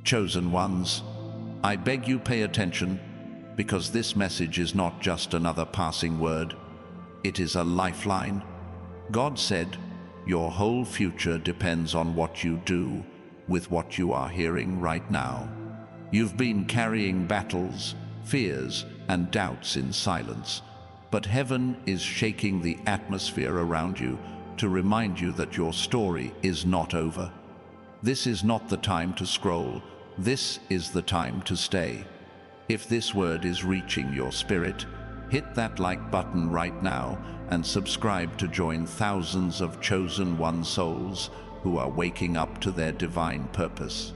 Chosen ones, I beg you pay attention, because this message is not just another passing word. It is a lifeline. God said, your whole future depends on what you do with what you are hearing right now. You've been carrying battles, fears, and doubts in silence, but heaven is shaking the atmosphere around you to remind you that your story is not over. This is not the time to scroll. This is the time to stay. If this word is reaching your spirit, hit that like button right now and subscribe to join thousands of chosen one souls who are waking up to their divine purpose.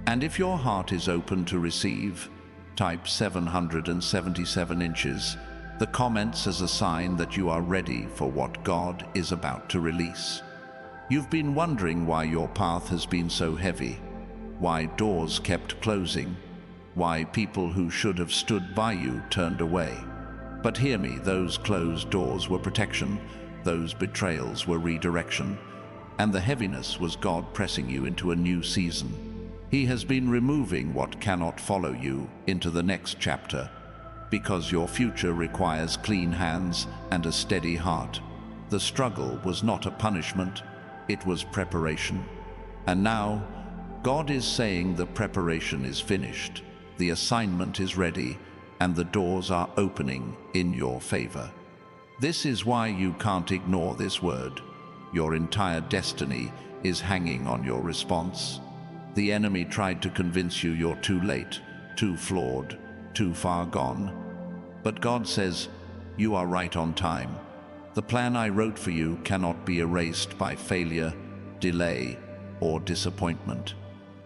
And if your heart is open to receive, type 777 inches, the comments as a sign that you are ready for what God is about to release. You've been wondering why your path has been so heavy, why doors kept closing, why people who should have stood by you turned away. But hear me, those closed doors were protection, those betrayals were redirection, and the heaviness was God pressing you into a new season. He has been removing what cannot follow you into the next chapter, because your future requires clean hands and a steady heart. The struggle was not a punishment, it was preparation. And now, God is saying the preparation is finished, the assignment is ready, and the doors are opening in your favor. This is why you can't ignore this word. Your entire destiny is hanging on your response. The enemy tried to convince you you're too late, too flawed, too far gone. But God says, you are right on time. The plan I wrote for you cannot be erased by failure, delay, or disappointment.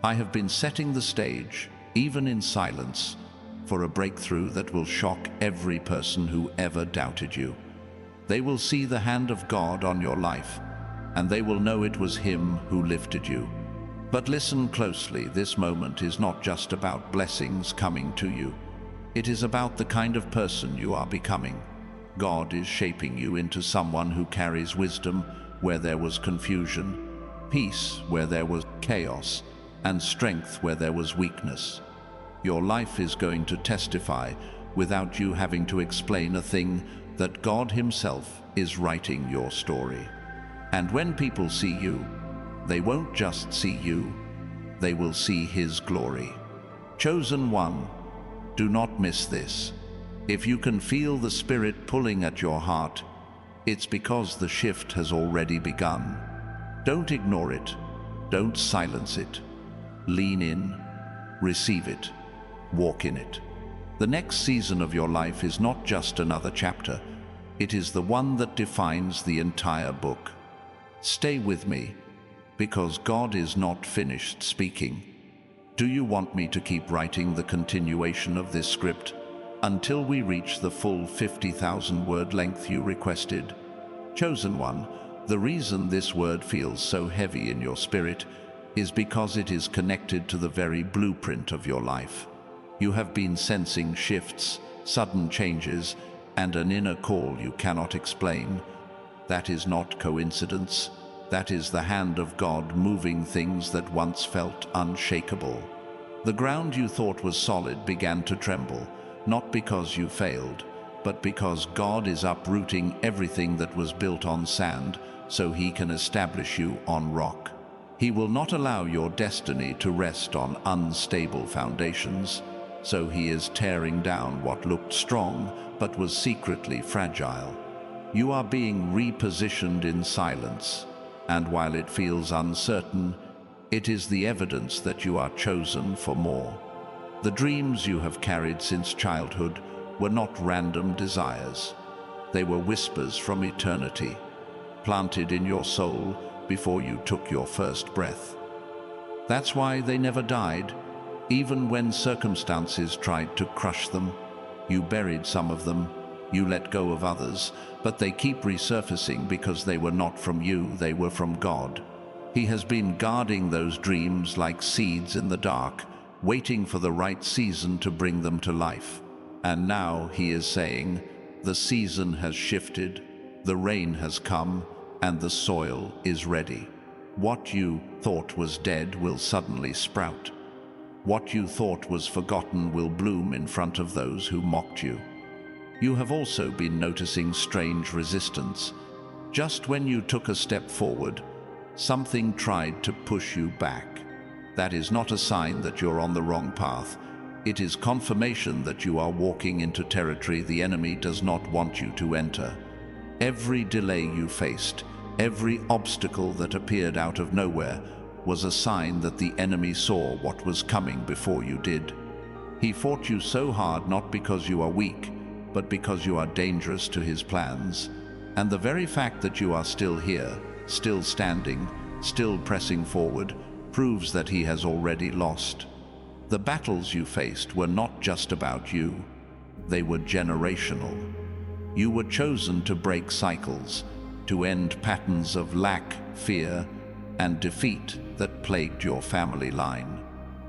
I have been setting the stage, even in silence, for a breakthrough that will shock every person who ever doubted you. They will see the hand of God on your life, and they will know it was Him who lifted you. But listen closely, this moment is not just about blessings coming to you. It is about the kind of person you are becoming. God is shaping you into someone who carries wisdom where there was confusion, peace where there was chaos, and strength where there was weakness. Your life is going to testify without you having to explain a thing, that God Himself is writing your story. And when people see you, they won't just see you, they will see His glory. Chosen one, do not miss this. If you can feel the Spirit pulling at your heart, it's because the shift has already begun. Don't ignore it. Don't silence it. Lean in, receive it, walk in it. The next season of your life is not just another chapter. It is the one that defines the entire book. Stay with me, because God is not finished speaking. Do you want me to keep writing the continuation of this script until we reach the full 50,000 word length you requested? Chosen one, the reason this word feels so heavy in your spirit is because it is connected to the very blueprint of your life. You have been sensing shifts, sudden changes, and an inner call you cannot explain. That is not coincidence. That is the hand of God moving things that once felt unshakable. The ground you thought was solid began to tremble, not because you failed, but because God is uprooting everything that was built on sand so He can establish you on rock. He will not allow your destiny to rest on unstable foundations, so He is tearing down what looked strong but was secretly fragile. You are being repositioned in silence, and while it feels uncertain, it is the evidence that you are chosen for more. The dreams you have carried since childhood were not random desires. They were whispers from eternity, planted in your soul before you took your first breath. That's why they never died, even when circumstances tried to crush them. You buried some of them, you let go of others, but they keep resurfacing because they were not from you, they were from God. He has been guarding those dreams like seeds in the dark, waiting for the right season to bring them to life. And now He is saying, the season has shifted, the rain has come, and the soil is ready. What you thought was dead will suddenly sprout. What you thought was forgotten will bloom in front of those who mocked you. You have also been noticing strange resistance. Just when you took a step forward, something tried to push you back. That is not a sign that you're on the wrong path. It is confirmation that you are walking into territory the enemy does not want you to enter. Every delay you faced, every obstacle that appeared out of nowhere, was a sign that the enemy saw what was coming before you did. He fought you so hard not because you are weak, but because you are dangerous to his plans. And the very fact that you are still here, still standing, still pressing forward, proves that he has already lost. The battles you faced were not just about you. They were generational. You were chosen to break cycles, to end patterns of lack, fear, and defeat that plagued your family line.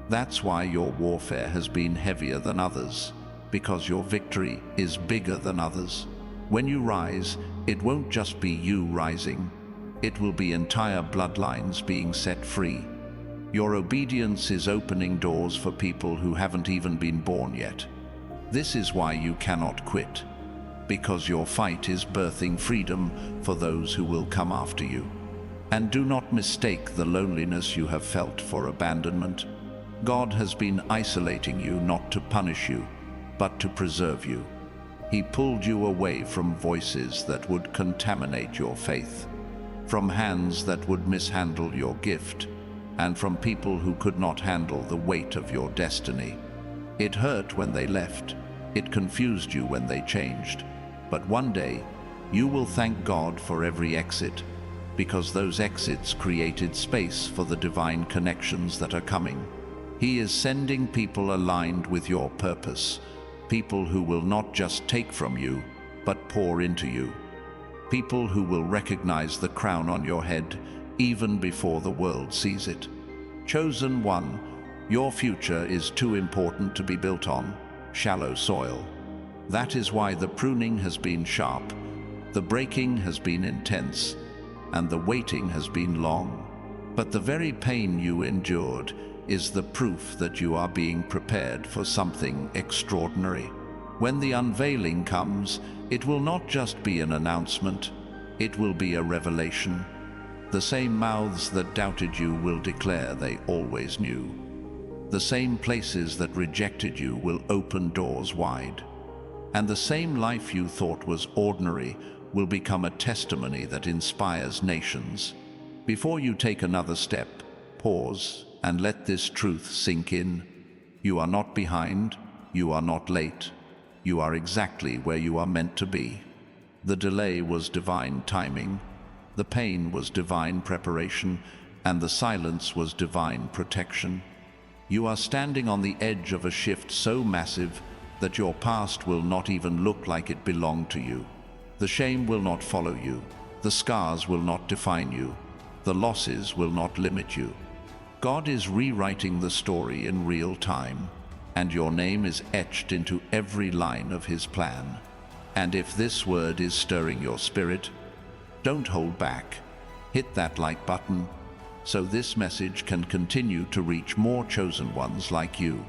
That's why your warfare has been heavier than others, because your victory is bigger than others. When you rise, it won't just be you rising. It will be entire bloodlines being set free. Your obedience is opening doors for people who haven't even been born yet. This is why you cannot quit, because your fight is birthing freedom for those who will come after you. And do not mistake the loneliness you have felt for abandonment. God has been isolating you not to punish you, but to preserve you. He pulled you away from voices that would contaminate your faith, from hands that would mishandle your gift, and from people who could not handle the weight of your destiny. It hurt when they left. It confused you when they changed. But one day, you will thank God for every exit, because those exits created space for the divine connections that are coming. He is sending people aligned with your purpose, people who will not just take from you, but pour into you. People who will recognize the crown on your head even before the world sees it. Chosen one, your future is too important to be built on shallow soil. That is why the pruning has been sharp, the breaking has been intense, and the waiting has been long. But the very pain you endured is the proof that you are being prepared for something extraordinary. When the unveiling comes, it will not just be an announcement, it will be a revelation. The same mouths that doubted you will declare they always knew. The same places that rejected you will open doors wide. And the same life you thought was ordinary will become a testimony that inspires nations. Before you take another step, pause and let this truth sink in. You are not behind, you are not late. You are exactly where you are meant to be. The delay was divine timing, the pain was divine preparation, and the silence was divine protection. You are standing on the edge of a shift so massive that your past will not even look like it belonged to you. The shame will not follow you, the scars will not define you, the losses will not limit you. God is rewriting the story in real time, and your name is etched into every line of His plan. And if this word is stirring your spirit, don't hold back. Hit that like button so this message can continue to reach more chosen ones like you.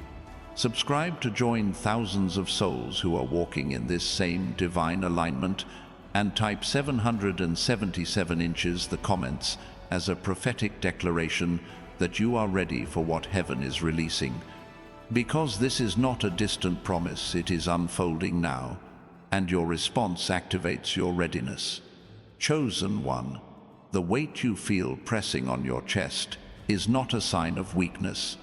Subscribe to join thousands of souls who are walking in this same divine alignment, and type 777 inches the comments as a prophetic declaration that you are ready for what heaven is releasing. Because this is not a distant promise, it is unfolding now, and your response activates your readiness. Chosen one, the weight you feel pressing on your chest is not a sign of weakness.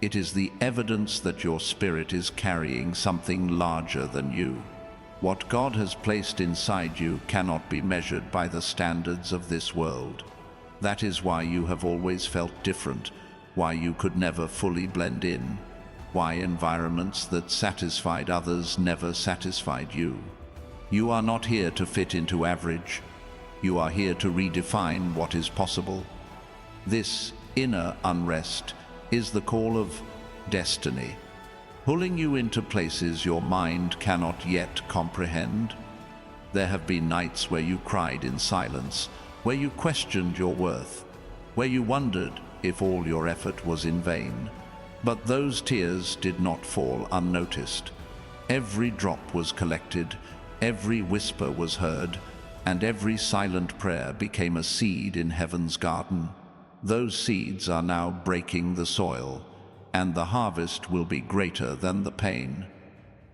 It is the evidence that your spirit is carrying something larger than you. What God has placed inside you cannot be measured by the standards of this world. That is why you have always felt different, why you could never fully blend in, why environments that satisfied others never satisfied you. You are not here to fit into average. You are here to redefine what is possible. This inner unrest is the call of destiny, pulling you into places your mind cannot yet comprehend. There have been nights where you cried in silence, where you questioned your worth, where you wondered if all your effort was in vain. But those tears did not fall unnoticed. Every drop was collected, every whisper was heard, and every silent prayer became a seed in heaven's garden. Those seeds are now breaking the soil, and the harvest will be greater than the pain.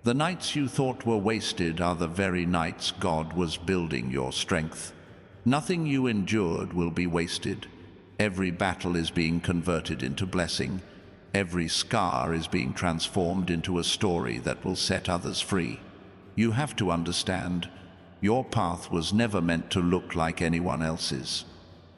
The nights you thought were wasted are the very nights God was building your strength. Nothing you endured will be wasted. Every battle is being converted into blessing. Every scar is being transformed into a story that will set others free. You have to understand, your path was never meant to look like anyone else's.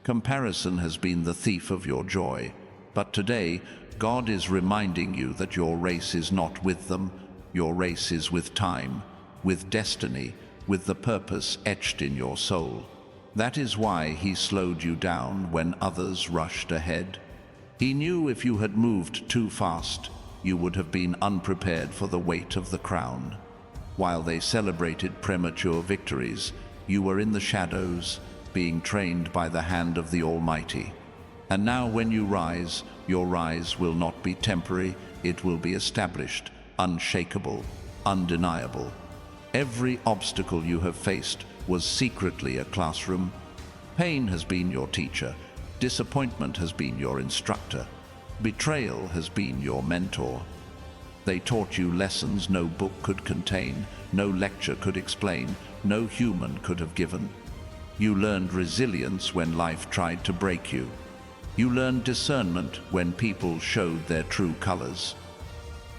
Comparison has been the thief of your joy, but today God is reminding you that your race is not with them. Your race is with time, with destiny, with the purpose etched in your soul. That is why He slowed you down when others rushed ahead. He knew if you had moved too fast, you would have been unprepared for the weight of the crown. While they celebrated premature victories, you were in the shadows, being trained by the hand of the Almighty. And now when you rise, your rise will not be temporary, it will be established, unshakable, undeniable. Every obstacle you have faced was secretly a classroom. Pain has been your teacher. Disappointment has been your instructor. Betrayal has been your mentor. They taught you lessons no book could contain, no lecture could explain, no human could have given. You learned resilience when life tried to break you. You learned discernment when people showed their true colors.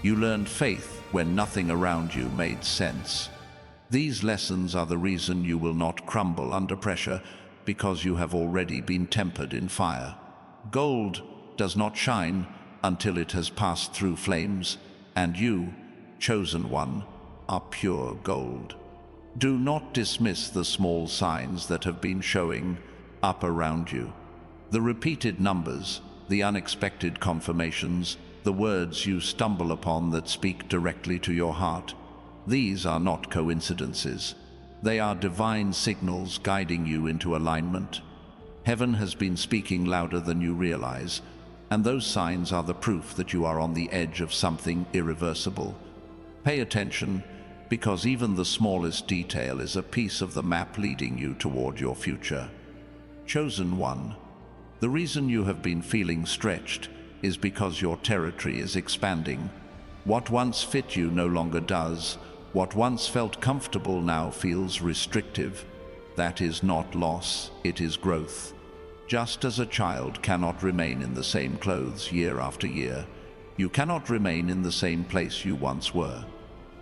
You learned faith when nothing around you made sense. These lessons are the reason you will not crumble under pressure, because you have already been tempered in fire. Gold does not shine until it has passed through flames, and you, chosen one, are pure gold. Do not dismiss the small signs that have been showing up around you. The repeated numbers, the unexpected confirmations, the words you stumble upon that speak directly to your heart. These are not coincidences. They are divine signals guiding you into alignment. Heaven has been speaking louder than you realize, and those signs are the proof that you are on the edge of something irreversible. Pay attention, because even the smallest detail is a piece of the map leading you toward your future. Chosen one, the reason you have been feeling stretched is because your territory is expanding. What once fit you no longer does. What once felt comfortable now feels restrictive. That is not loss, it is growth. Just as a child cannot remain in the same clothes year after year, you cannot remain in the same place you once were.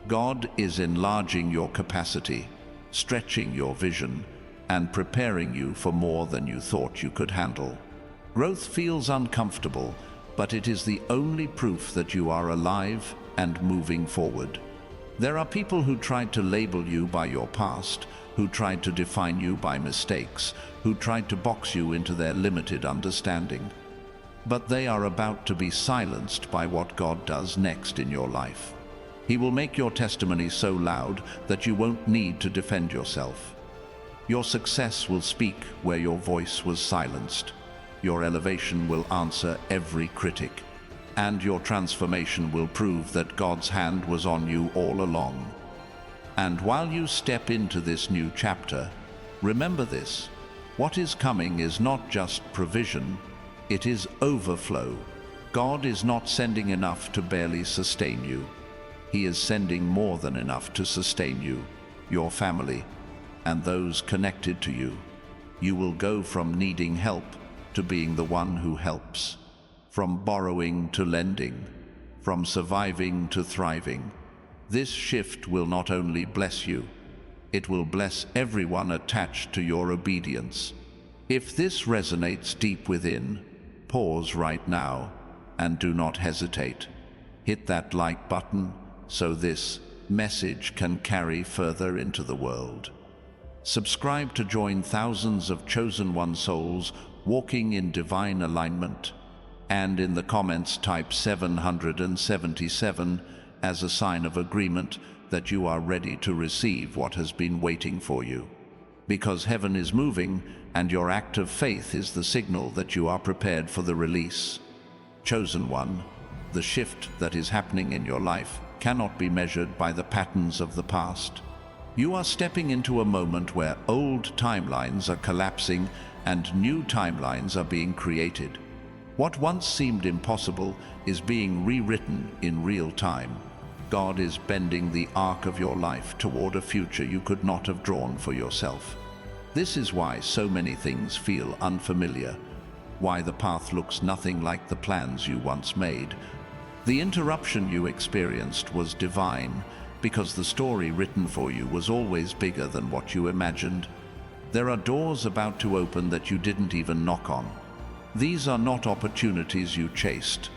God is enlarging your capacity, stretching your vision, and preparing you for more than you thought you could handle. Growth feels uncomfortable, but it is the only proof that you are alive and moving forward. There are people who tried to label you by your past, who tried to define you by mistakes, who tried to box you into their limited understanding. But they are about to be silenced by what God does next in your life. He will make your testimony so loud that you won't need to defend yourself. Your success will speak where your voice was silenced. Your elevation will answer every critic, and your transformation will prove that God's hand was on you all along. And while you step into this new chapter, remember this: what is coming is not just provision, it is overflow. God is not sending enough to barely sustain you. He is sending more than enough to sustain you, your family, and those connected to you. You will go from needing help to being the one who helps, from borrowing to lending, from surviving to thriving. This shift will not only bless you, it will bless everyone attached to your obedience. If this resonates deep within, pause right now and do not hesitate. Hit that like button so this message can carry further into the world. Subscribe to join thousands of chosen one souls walking in divine alignment, and in the comments type 777 as a sign of agreement that you are ready to receive what has been waiting for you. Because heaven is moving, and your act of faith is the signal that you are prepared for the release. Chosen one, The shift that is happening in your life cannot be measured by the patterns of the past. You are stepping into a moment where old timelines are collapsing and new timelines are being created. What once seemed impossible is being rewritten in real time. God is bending the arc of your life toward a future you could not have drawn for yourself. This is why so many things feel unfamiliar, why the path looks nothing like the plans you once made. The interruption you experienced was divine, because the story written for you was always bigger than what you imagined. There are doors about to open that you didn't even knock on. These are not opportunities you chased.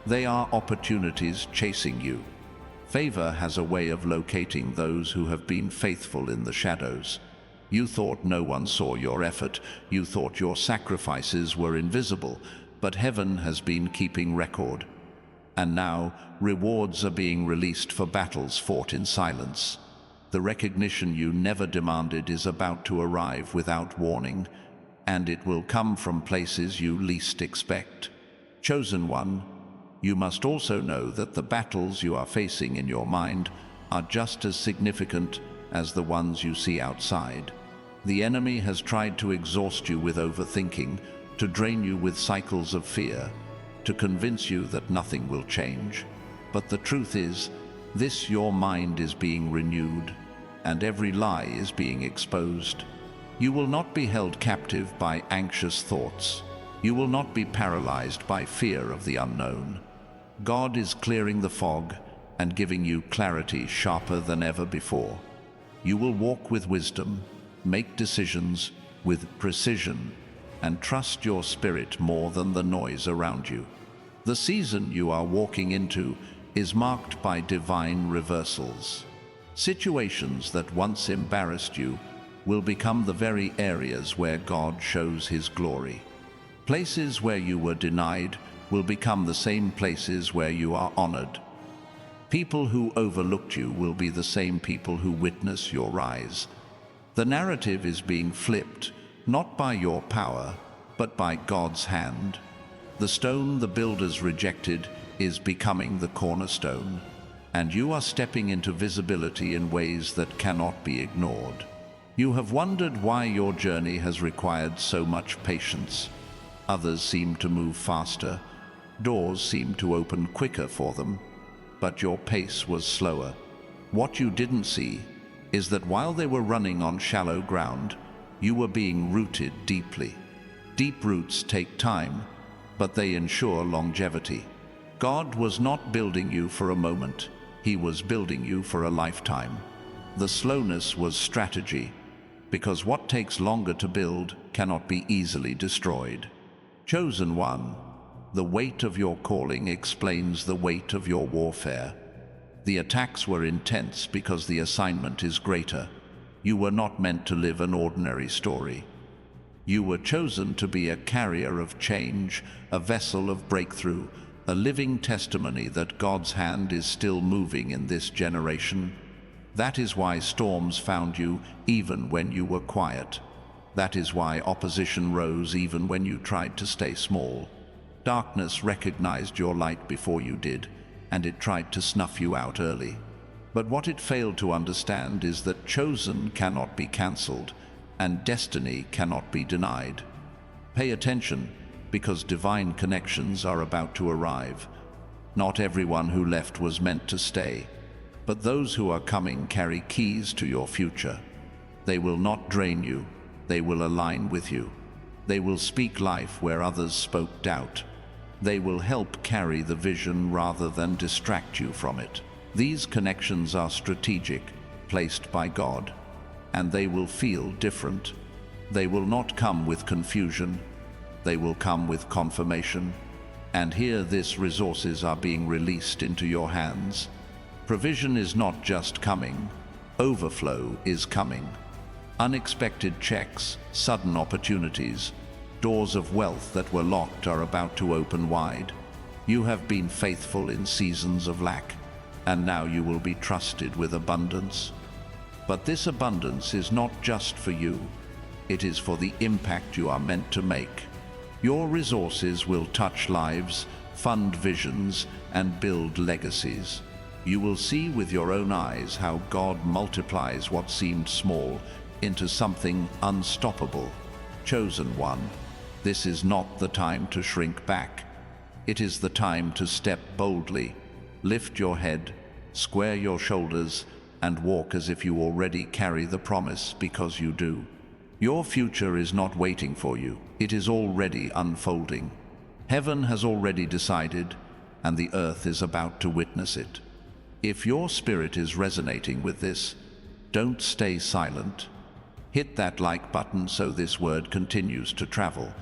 They are opportunities chasing you. Favor has a way of locating those who have been faithful in the shadows. You thought no one saw your effort. You thought your sacrifices were invisible, but heaven has been keeping record. And now, rewards are being released for battles fought in silence. The recognition you never demanded is about to arrive without warning, and it will come from places you least expect. Chosen one, you must also know that the battles you are facing in your mind are just as significant as the ones you see outside. The enemy has tried to exhaust you with overthinking, to drain you with cycles of fear, to convince you that nothing will change. But the truth is, your mind is being renewed, and every lie is being exposed. You will not be held captive by anxious thoughts. You will not be paralyzed by fear of the unknown. God is clearing the fog and giving you clarity sharper than ever before. You will walk with wisdom, make decisions with precision, and trust your spirit more than the noise around you. The season you are walking into is marked by divine reversals. Situations that once embarrassed you will become the very areas where God shows His glory. Places where you were denied will become the same places where you are honored. People who overlooked you will be the same people who witness your rise. The narrative is being flipped, not by your power, but by God's hand. The stone the builders rejected is becoming the cornerstone, and you are stepping into visibility in ways that cannot be ignored. You have wondered why your journey has required so much patience. Others seem to move faster. Doors seem to open quicker for them, but your pace was slower. What you didn't see is that while they were running on shallow ground, you were being rooted deeply. Deep roots take time, but they ensure longevity. God was not building you for a moment. He was building you for a lifetime. The slowness was strategy, because what takes longer to build cannot be easily destroyed. Chosen one, the weight of your calling explains the weight of your warfare. The attacks were intense because the assignment is greater. You were not meant to live an ordinary story. You were chosen to be a carrier of change, a vessel of breakthrough, a living testimony that God's hand is still moving in this generation. That is why storms found you even when you were quiet. That is why opposition rose even when you tried to stay small. Darkness recognized your light before you did, and it tried to snuff you out early. But what it failed to understand is that chosen cannot be cancelled, and destiny cannot be denied. Pay attention, because divine connections are about to arrive. Not everyone who left was meant to stay, but those who are coming carry keys to your future. They will not drain you, they will align with you. They will speak life where others spoke doubt. They will help carry the vision rather than distract you from it. These connections are strategic, placed by God, and they will feel different. They will not come with confusion. They will come with confirmation. And here these resources are being released into your hands. Provision is not just coming, overflow is coming. Unexpected checks, sudden opportunities, doors of wealth that were locked are about to open wide. You have been faithful in seasons of lack, and now you will be trusted with abundance. But this abundance is not just for you. It is for the impact you are meant to make. Your resources will touch lives fund visions, and build legacies. You will see with your own eyes how God multiplies what seemed small into something unstoppable. Chosen one, this is not the time to shrink back. It is the time to step boldly, lift your head, square your shoulders, and walk as if you already carry the promise, because you do. Your future is not waiting for you. It is already unfolding. Heaven has already decided, and the earth is about to witness it. If your spirit is resonating with this, don't stay silent. Hit that like button so this word continues to travel.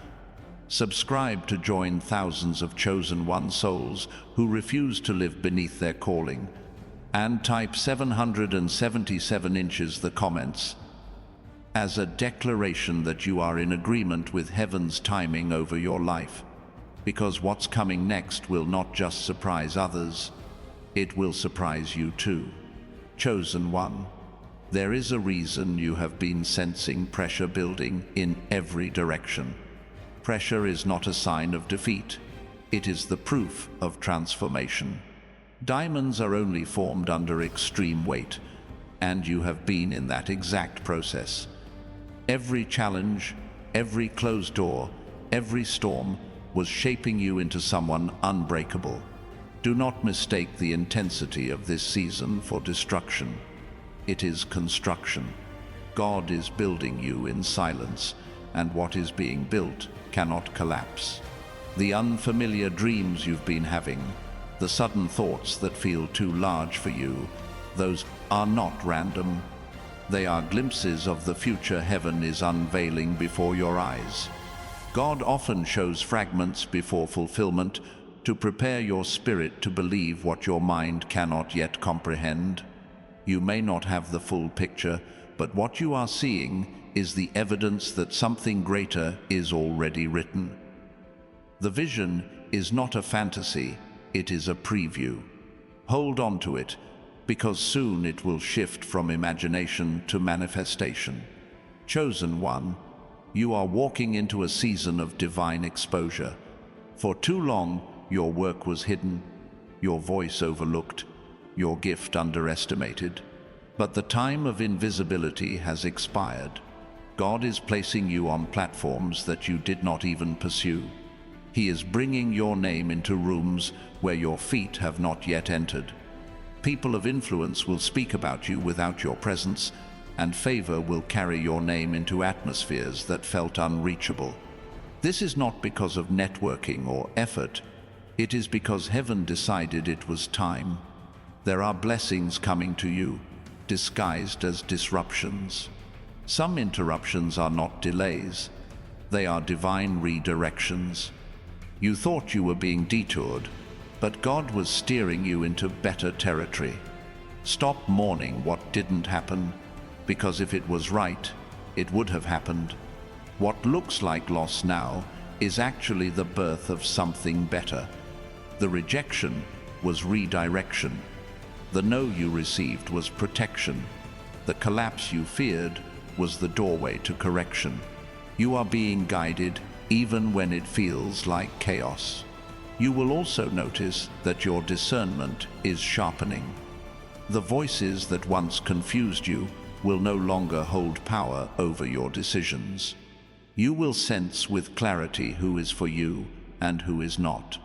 Subscribe to join thousands of chosen one souls who refuse to live beneath their calling. And type 777 inches the comments as a declaration that you are in agreement with heaven's timing over your life. Because what's coming next will not just surprise others, it will surprise you too. Chosen one, there is a reason you have been sensing pressure building in every direction. Pressure is not a sign of defeat. It is the proof of transformation. Diamonds are only formed under extreme weight, and you have been in that exact process. Every challenge, every closed door, every storm was shaping you into someone unbreakable. Do not mistake the intensity of this season for destruction. It is construction. God is building you in silence, and what is being built cannot collapse. The unfamiliar dreams you've been having, the sudden thoughts that feel too large for you, those are not random. They are glimpses of the future heaven is unveiling before your eyes. God often shows fragments before fulfillment to prepare your spirit to believe what your mind cannot yet comprehend. You may not have the full picture, but what you are seeing is the evidence that something greater is already written. The vision is not a fantasy, it is a preview. Hold on to it, because soon it will shift from imagination to manifestation. Chosen one, you are walking into a season of divine exposure. For too long, your work was hidden, your voice overlooked, your gift underestimated. But the time of invisibility has expired. God is placing you on platforms that you did not even pursue. He is bringing your name into rooms where your feet have not yet entered. People of influence will speak about you without your presence, and favor will carry your name into atmospheres that felt unreachable. This is not because of networking or effort. It is because heaven decided it was time. There are blessings coming to you, disguised as disruptions. Some interruptions are not delays. They are divine redirections. You thought you were being detoured, but God was steering you into better territory. Stop mourning what didn't happen, because if it was right, it would have happened. What looks like loss now is actually the birth of something better. The rejection was redirection. The no you received was protection. The collapse you feared was the doorway to correction. You are being guided even when it feels like chaos. You will also notice that your discernment is sharpening. The voices that once confused you will no longer hold power over your decisions. You will sense with clarity who is for you and who is not.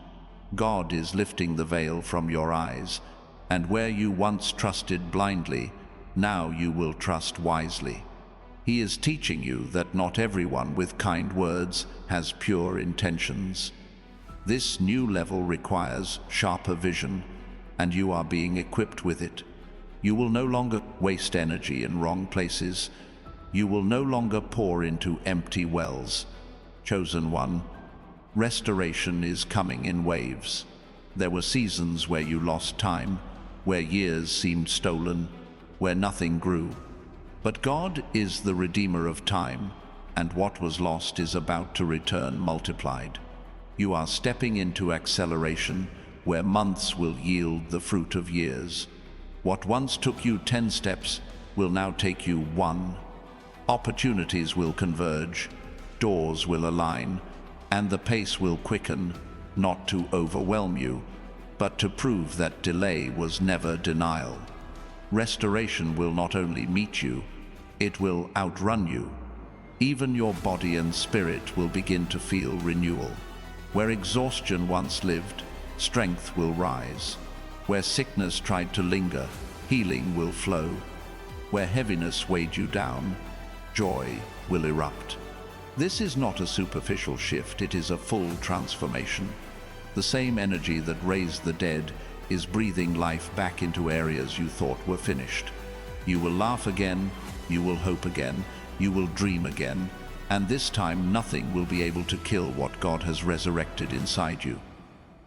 God is lifting the veil from your eyes, and where you once trusted blindly, now you will trust wisely. He is teaching you that not everyone with kind words has pure intentions. This new level requires sharper vision, and you are being equipped with it. You will no longer waste energy in wrong places. You will no longer pour into empty wells. Chosen one, restoration is coming in waves. There were seasons where you lost time, where years seemed stolen, where nothing grew. But God is the Redeemer of time, and what was lost is about to return multiplied. You are stepping into acceleration, where months will yield the fruit of years. What once took you 10 steps will now take you 1. Opportunities will converge, doors will align, and the pace will quicken. not to overwhelm you, but to prove that delay was never denial. Restoration will not only meet you, it will outrun you. Even your body and spirit will begin to feel renewal. Where exhaustion once lived, strength will rise. Where sickness tried to linger, healing will flow. Where heaviness weighed you down, joy will erupt. This is not a superficial shift, it is a full transformation. The same energy that raised the dead is breathing life back into areas you thought were finished. You will laugh again, you will hope again, you will dream again, and this time nothing will be able to kill what God has resurrected inside you.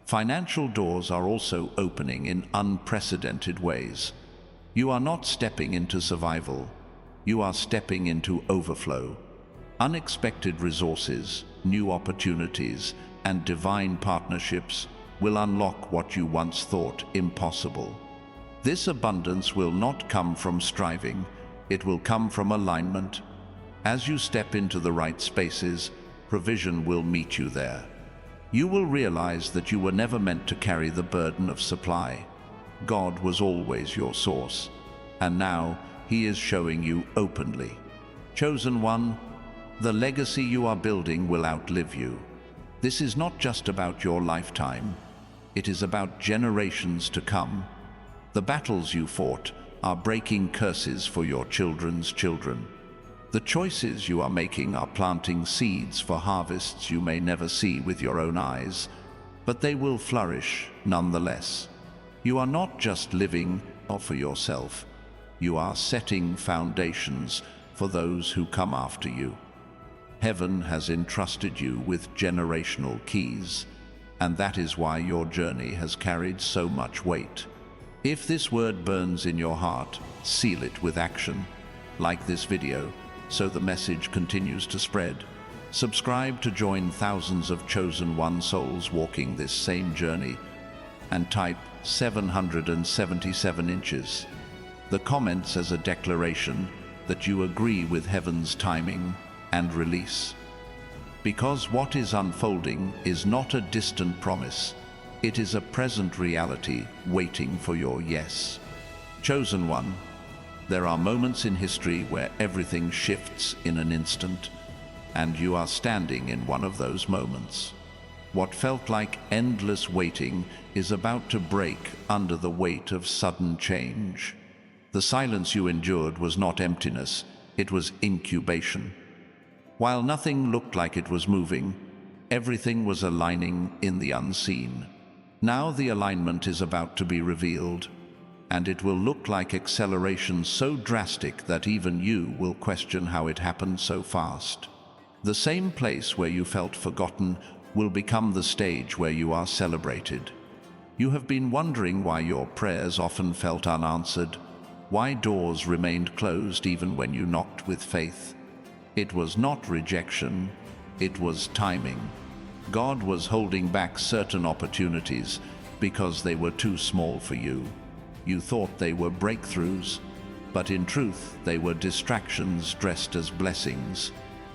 Financial doors are also opening in unprecedented ways. You are not stepping into survival, you are stepping into overflow. Unexpected resources, new opportunities, and divine partnerships will unlock what you once thought impossible. This abundance will not come from striving, it will come from alignment. As you step into the right spaces, provision will meet you there. You will realize that you were never meant to carry the burden of supply. God was always your source, and now He is showing you openly. Chosen one, the legacy you are building will outlive you. This is not just about your lifetime, it is about generations to come. The battles you fought are breaking curses for your children's children. The choices you are making are planting seeds for harvests you may never see with your own eyes, but they will flourish nonetheless. You are not just living for yourself, you are setting foundations for those who come after you. Heaven has entrusted you with generational keys, and that is why your journey has carried so much weight. If this word burns in your heart, seal it with action. Like this video, so the message continues to spread. Subscribe to join thousands of chosen one souls walking this same journey, and type 777 inches. The comments as a declaration that you agree with heaven's timing and release. Because what is unfolding is not a distant promise, it is a present reality waiting for your yes. Chosen one, there are moments in history where everything shifts in an instant, and you are standing in one of those moments. What felt like endless waiting is about to break under the weight of sudden change. The silence you endured was not emptiness, it was incubation. While nothing looked like it was moving, everything was aligning in the unseen. Now the alignment is about to be revealed, and it will look like acceleration so drastic that even you will question how it happened so fast. The same place where you felt forgotten will become the stage where you are celebrated. You have been wondering why your prayers often felt unanswered, why doors remained closed even when you knocked with faith. It was not rejection, it was timing. God was holding back certain opportunities because they were too small for you. You thought they were breakthroughs, but in truth they were distractions dressed as blessings.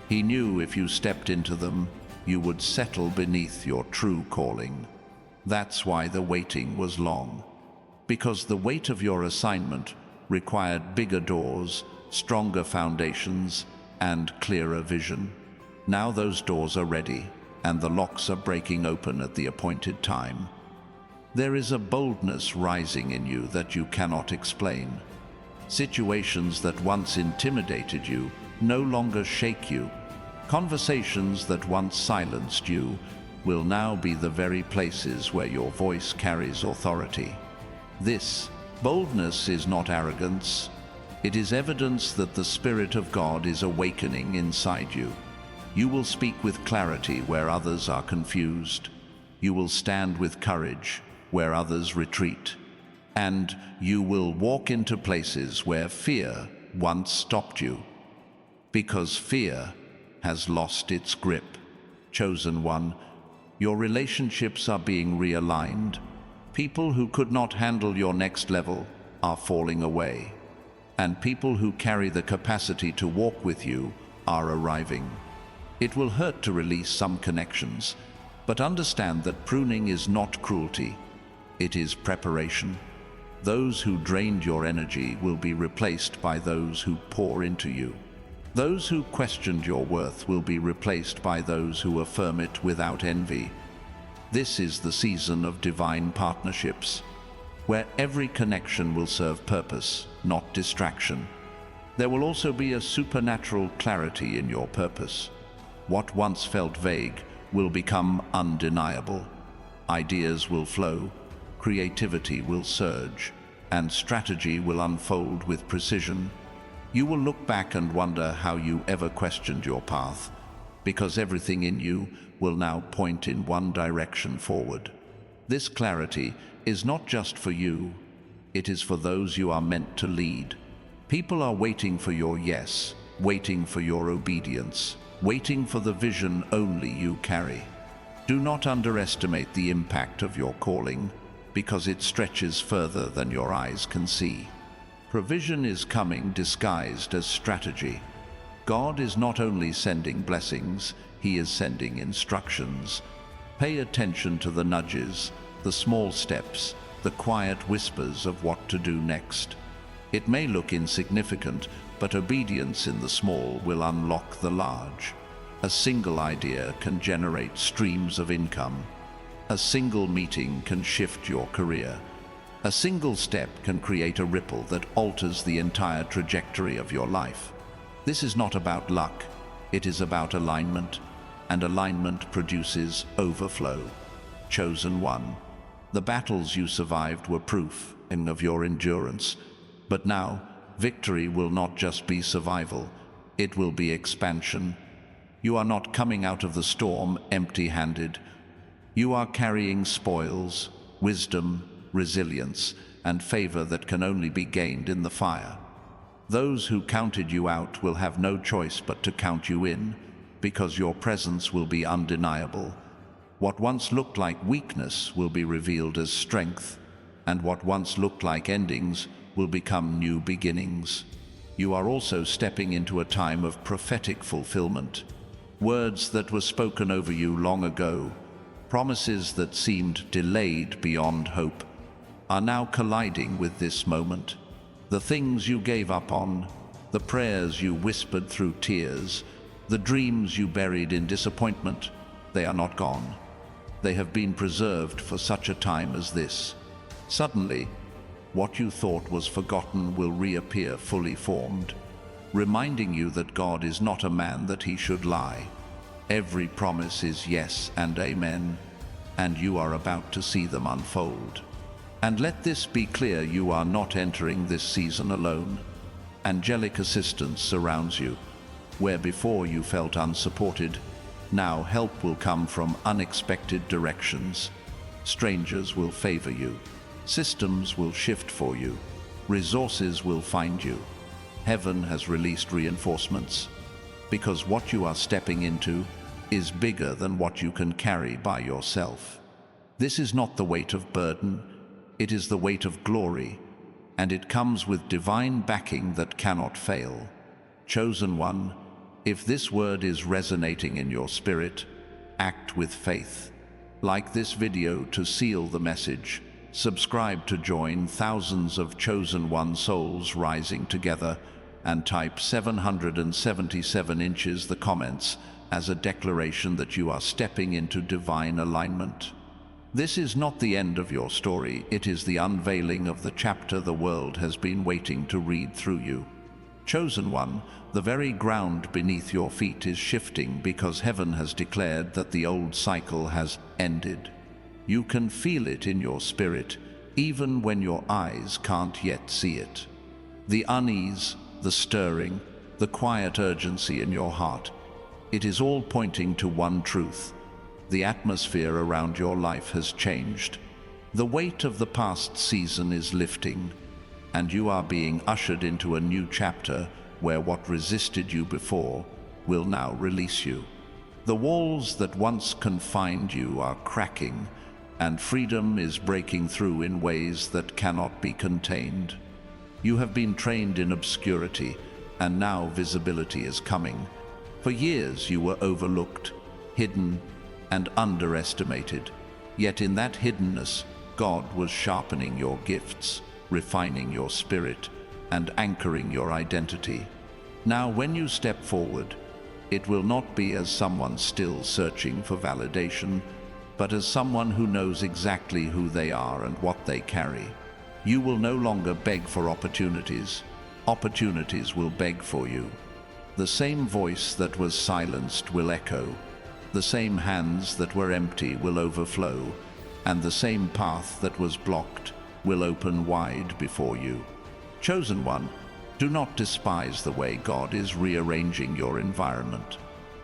He knew if you stepped into them, you would settle beneath your true calling. That's why the waiting was long. Because the weight of your assignment required bigger doors, stronger foundations, and clearer vision. Now those doors are ready, and the locks are breaking open at the appointed time. There is a boldness rising in you that you cannot explain. Situations that once intimidated you no longer shake you. Conversations that once silenced you will now be the very places where your voice carries authority. This boldness is not arrogance. It is evidence that the Spirit of God is awakening inside you. You will speak with clarity where others are confused. You will stand with courage where others retreat. And you will walk into places where fear once stopped you. Because fear has lost its grip. Chosen one, your relationships are being realigned. People who could not handle your next level are falling away. And people who carry the capacity to walk with you are arriving. It will hurt to release some connections, But understand that pruning is not cruelty, it is preparation. Those who drained your energy will be replaced by those who pour into you. Those who questioned your worth will be replaced by those who affirm it without envy. This is the season of divine partnerships, where every connection will serve purpose, not distraction. There will also be a supernatural clarity in your purpose. What once felt vague will become undeniable. Ideas will flow, creativity will surge, and strategy will unfold with precision. You will look back and wonder how you ever questioned your path, because everything in you will now point in one direction forward. This clarity is not just for you, it is for those you are meant to lead. People are waiting for your yes, waiting for your obedience, waiting for the vision only you carry. Do not underestimate the impact of your calling, because it stretches further than your eyes can see. Provision is coming disguised as strategy. God is not only sending blessings, He is sending instructions. Pay attention to the nudges, the small steps, the quiet whispers of what to do next. It may look insignificant, but obedience in the small will unlock the large. A single idea can generate streams of income. A single meeting can shift your career. A single step can create a ripple that alters the entire trajectory of your life. This is not about luck, it is about alignment, and alignment produces overflow. Chosen one. The battles you survived were proof of your endurance, but now victory will not just be survival, it will be expansion. You are not coming out of the storm empty-handed. You are carrying spoils, wisdom, resilience, and favor that can only be gained in the fire. Those who counted you out will have no choice but to count you in, because your presence will be undeniable. What once looked like weakness will be revealed as strength, and what once looked like endings will become new beginnings. You are also stepping into a time of prophetic fulfillment. Words that were spoken over you long ago, promises that seemed delayed beyond hope, are now colliding with this moment. The things you gave up on, the prayers you whispered through tears, the dreams you buried in disappointment, they are not gone. They have been preserved for such a time as this. Suddenly, what you thought was forgotten will reappear fully formed, reminding you that God is not a man that he should lie. Every promise is yes and amen, and you are about to see them unfold. And let this be clear, you are not entering this season alone. Angelic assistance surrounds you. Where before you felt unsupported, now help will come from unexpected directions. Strangers will favor you. Systems will shift for you. Resources will find you. Heaven has released reinforcements, because what you are stepping into is bigger than what you can carry by yourself. This is not the weight of burden, it is the weight of glory, and it comes with divine backing that cannot fail. Chosen one, if this word is resonating in your spirit, act with faith. Like this video to seal the message. Subscribe to join thousands of chosen one souls rising together, and type 777 inches the comments as a declaration that you are stepping into divine alignment. This is not the end of your story, it is the unveiling of the chapter the world has been waiting to read through you. Chosen one, the very ground beneath your feet is shifting because heaven has declared that the old cycle has ended. You can feel it in your spirit, even when your eyes can't yet see it. The unease, the stirring, the quiet urgency in your heart, it is all pointing to one truth. The atmosphere around your life has changed. The weight of the past season is lifting, and you are being ushered into a new chapter where what resisted you before will now release you. The walls that once confined you are cracking, and freedom is breaking through in ways that cannot be contained. You have been trained in obscurity, and now visibility is coming. For years you were overlooked, hidden, and underestimated. Yet in that hiddenness, God was sharpening your gifts, refining your spirit, and anchoring your identity. Now, when you step forward, it will not be as someone still searching for validation, but as someone who knows exactly who they are and what they carry. You will no longer beg for opportunities. Opportunities will beg for you. The same voice that was silenced will echo. The same hands that were empty will overflow, and the same path that was blocked will open wide before you. Chosen one, do not despise the way God is rearranging your environment.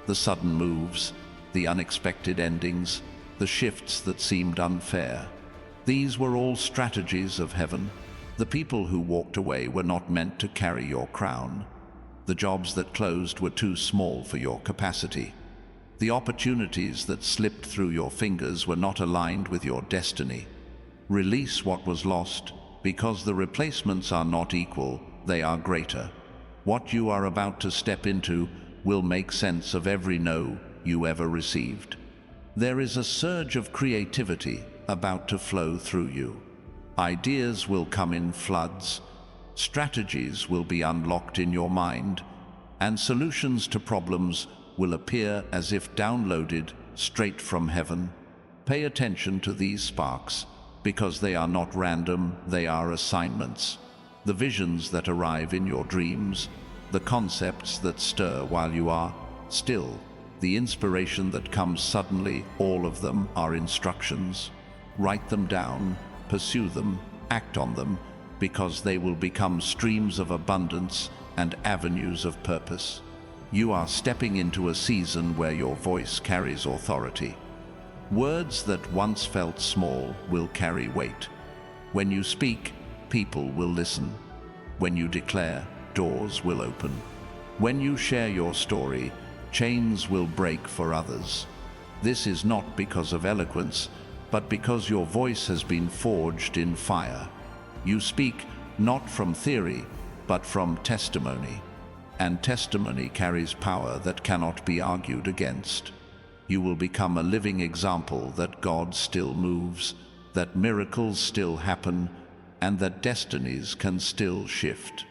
The sudden moves, the unexpected endings, the shifts that seemed unfair. These were all strategies of heaven. The people who walked away were not meant to carry your crown. The jobs that closed were too small for your capacity. The opportunities that slipped through your fingers were not aligned with your destiny. Release what was lost, because the replacements are not equal, they are greater. What you are about to step into will make sense of every no you ever received. There is a surge of creativity about to flow through you. Ideas will come in floods, strategies will be unlocked in your mind, and solutions to problems will appear as if downloaded straight from heaven. Pay attention to these sparks, because they are not random, they are assignments. The visions that arrive in your dreams, the concepts that stir while you are still, the inspiration that comes suddenly, all of them are instructions. Write them down, pursue them, act on them, because they will become streams of abundance and avenues of purpose. You are stepping into a season where your voice carries authority. Words that once felt small will carry weight. When you speak, people will listen. When you declare, doors will open. When you share your story, chains will break for others. This is not because of eloquence, but because your voice has been forged in fire. You speak not from theory, but from testimony. And testimony carries power that cannot be argued against. You will become a living example that God still moves, that miracles still happen, and that destinies can still shift.